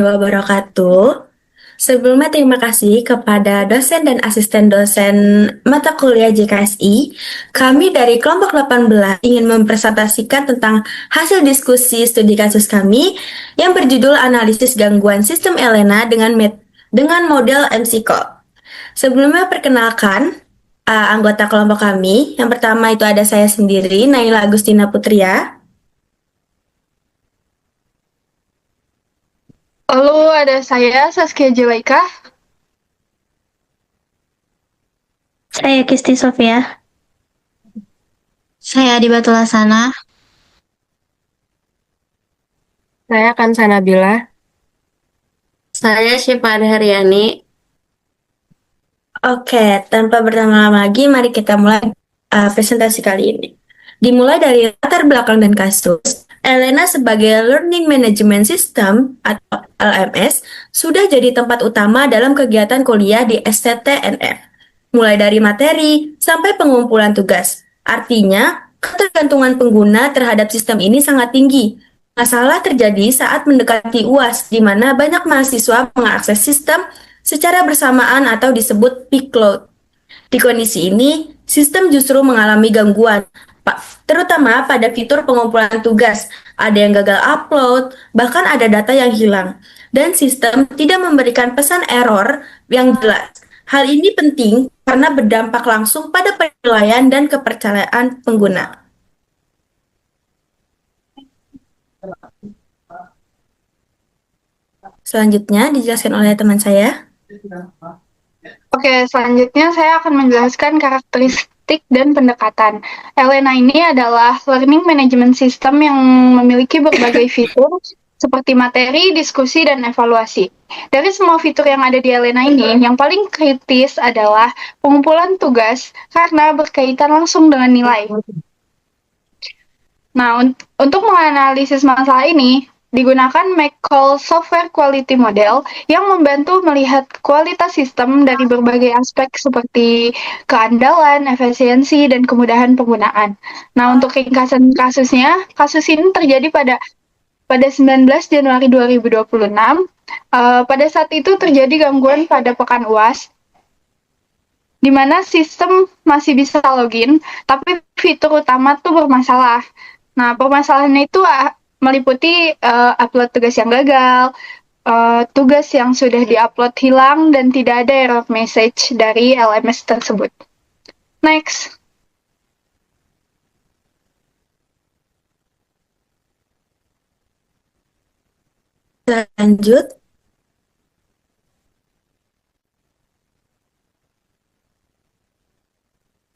warahmatullahi wabarakatuh. Sebelumnya terima kasih kepada dosen dan asisten dosen mata kuliah JKSI. Kami dari kelompok 18 ingin mempresentasikan tentang hasil diskusi studi kasus kami yang berjudul Analisis Gangguan Sistem Elena dengan model MCCO. Sebelumnya perkenalkan anggota kelompok kami. Yang pertama itu ada saya sendiri, Naila Agustina Putria. Lalu ada saya, Saskia Jelaika. Saya Kisti Sofia. Saya Adi Batulasana. Saya Kansa Nabila. Saya Syifa Haryani. Oke, tanpa berlama-lama lagi, mari kita mulai presentasi kali ini. Dimulai dari latar belakang dan kasus, Elena sebagai Learning Management System atau LMS sudah jadi tempat utama dalam kegiatan kuliah di STTNF. Mulai dari materi sampai pengumpulan tugas. Artinya, ketergantungan pengguna terhadap sistem ini sangat tinggi. Masalah terjadi saat mendekati UAS, di mana banyak mahasiswa mengakses sistem secara bersamaan atau disebut peak load. Di kondisi ini, sistem justru mengalami gangguan, terutama pada fitur pengumpulan tugas. Ada yang gagal upload, bahkan ada data yang hilang, dan sistem tidak memberikan pesan error yang jelas. Hal ini penting karena berdampak langsung pada penilaian dan kepercayaan pengguna. Selanjutnya dijelaskan oleh teman saya. Oke, selanjutnya saya akan menjelaskan karakteristik dan pendekatan. Elena ini adalah learning management system yang memiliki berbagai fitur seperti materi, diskusi, dan evaluasi. Dari semua fitur yang ada di Elena ini, yang paling kritis adalah pengumpulan tugas karena berkaitan langsung dengan nilai. Nah, untuk menganalisis masalah ini, digunakan McCall Software Quality Model yang membantu melihat kualitas sistem dari berbagai aspek seperti keandalan, efisiensi, dan kemudahan penggunaan. Nah, untuk ringkasan kasusnya, kasus ini terjadi pada 19 Januari 2026. Pada saat itu terjadi gangguan pada pekan UAS, di mana sistem masih bisa login, tapi fitur utama tuh bermasalah. Nah, permasalahannya itu meliputi upload tugas yang gagal, tugas yang sudah diupload hilang, dan tidak ada error message dari LMS tersebut. Next. Lanjut.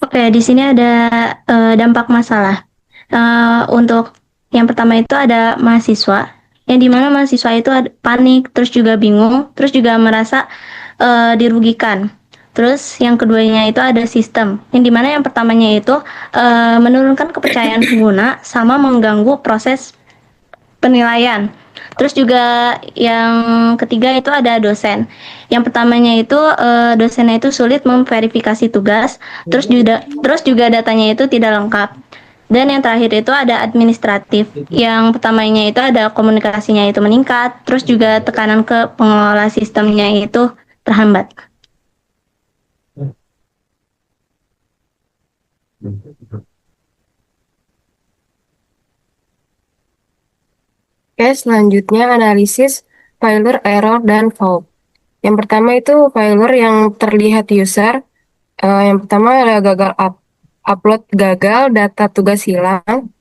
Oke, di sini ada dampak masalah. Untuk yang pertama itu ada mahasiswa, yang dimana mahasiswa itu panik, terus juga bingung, terus juga merasa dirugikan. Terus yang keduanya itu ada sistem, yang dimana yang pertamanya itu menurunkan kepercayaan pengguna sama mengganggu proses penilaian. Terus juga yang ketiga itu ada dosen. Yang pertamanya itu dosennya itu sulit memverifikasi tugas, terus juga datanya itu tidak lengkap. Dan yang terakhir itu ada administratif. Yang pertamanya itu ada komunikasinya itu meningkat, terus juga tekanan ke pengelola sistemnya itu terhambat. Oke, selanjutnya analisis failure, error, dan fault. Yang pertama itu failure yang terlihat user. Yang pertama adalah gagal upload gagal, data tugas hilang.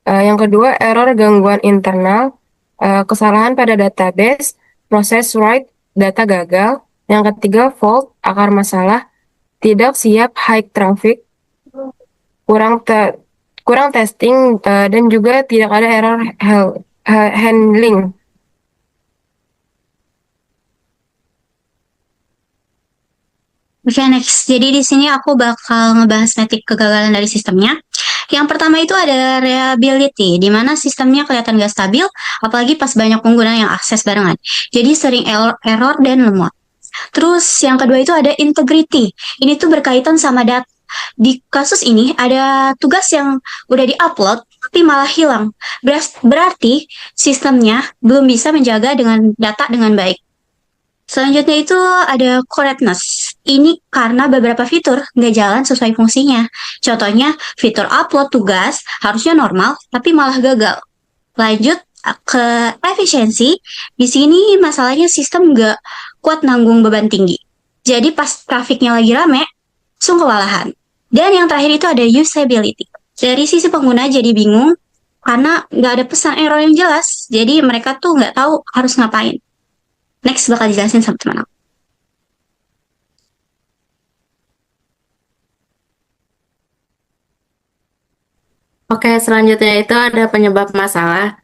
Yang kedua error gangguan internal, kesalahan pada database, proses write, data gagal. Yang ketiga fault, akar masalah, tidak siap high traffic, kurang testing, dan juga tidak ada error handling. Oke, next. Jadi di sini aku bakal ngebahas metrik kegagalan dari sistemnya. Yang pertama itu ada reliability, di mana sistemnya kelihatan gak stabil, apalagi pas banyak pengguna yang akses barengan. Jadi sering error dan lemot. Terus yang kedua itu ada integrity. Ini tuh berkaitan sama data. Di kasus ini ada tugas yang udah diupload, tapi malah hilang. Berarti sistemnya belum bisa menjaga dengan data dengan baik. Selanjutnya itu ada correctness. Ini karena beberapa fitur nggak jalan sesuai fungsinya. Contohnya, fitur upload tugas harusnya normal, tapi malah gagal. Lanjut ke efisiensi. Di sini masalahnya sistem nggak kuat nanggung beban tinggi. Jadi pas trafiknya lagi rame, langsung kewalahan. Dan yang terakhir itu ada usability. Dari sisi pengguna jadi bingung karena nggak ada pesan error yang jelas. Jadi mereka tuh nggak tahu harus ngapain. Next bakal dijelasin sama teman aku. Oke, selanjutnya itu ada penyebab masalah.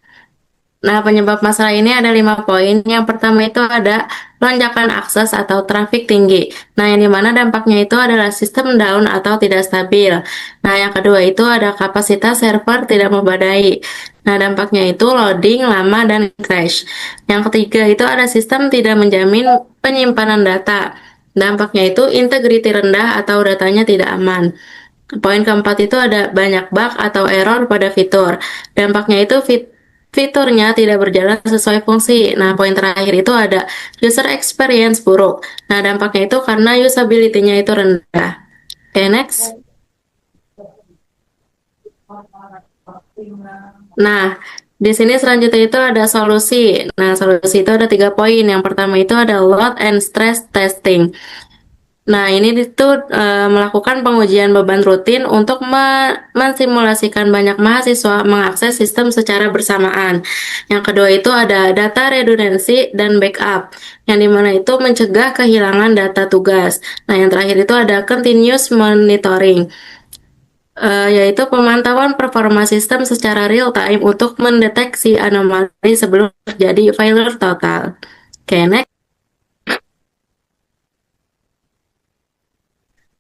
Nah, penyebab masalah ini ada 5 poin. Yang pertama itu ada lonjakan akses atau trafik tinggi. Nah, yang dimana dampaknya itu adalah sistem down atau tidak stabil. Nah, yang kedua itu ada kapasitas server tidak memadai. Nah, dampaknya itu loading lama dan crash. Yang ketiga itu ada sistem tidak menjamin penyimpanan data. Dampaknya itu integrity rendah atau datanya tidak aman. Poin keempat itu ada banyak bug atau error pada fitur. Dampaknya itu fiturnya tidak berjalan sesuai fungsi. Nah, poin terakhir itu ada user experience buruk. Nah, dampaknya itu karena usability-nya itu rendah. Oke, next. Nah, di sini selanjutnya itu ada solusi. Nah, solusi itu ada 3 poin. Yang pertama itu ada load and stress testing. Nah, ini itu melakukan pengujian beban rutin untuk mensimulasikan banyak mahasiswa mengakses sistem secara bersamaan. Yang kedua itu ada data redundancy dan backup, yang dimana itu mencegah kehilangan data tugas. Nah, yang terakhir itu ada continuous monitoring, yaitu pemantauan performa sistem secara real time untuk mendeteksi anomali sebelum terjadi failure total. Oke, next.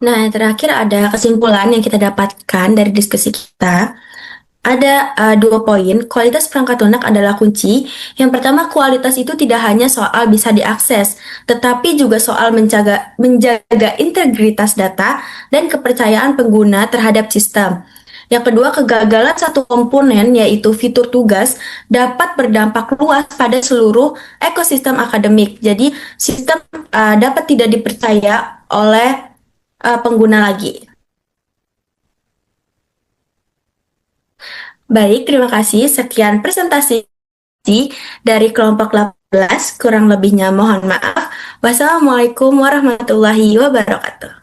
Nah, yang terakhir ada kesimpulan yang kita dapatkan dari diskusi kita. Ada 2 poin, kualitas perangkat lunak adalah kunci. Yang pertama, kualitas itu tidak hanya soal bisa diakses, tetapi juga soal menjaga integritas data dan kepercayaan pengguna terhadap sistem. Yang kedua, kegagalan satu komponen, yaitu fitur tugas, dapat berdampak luas pada seluruh ekosistem akademik. Jadi, sistem dapat tidak dipercaya oleh pengguna lagi. Baik, terima kasih. Sekian presentasi dari kelompok 18. Kurang lebihnya mohon maaf. Wassalamualaikum warahmatullahi wabarakatuh.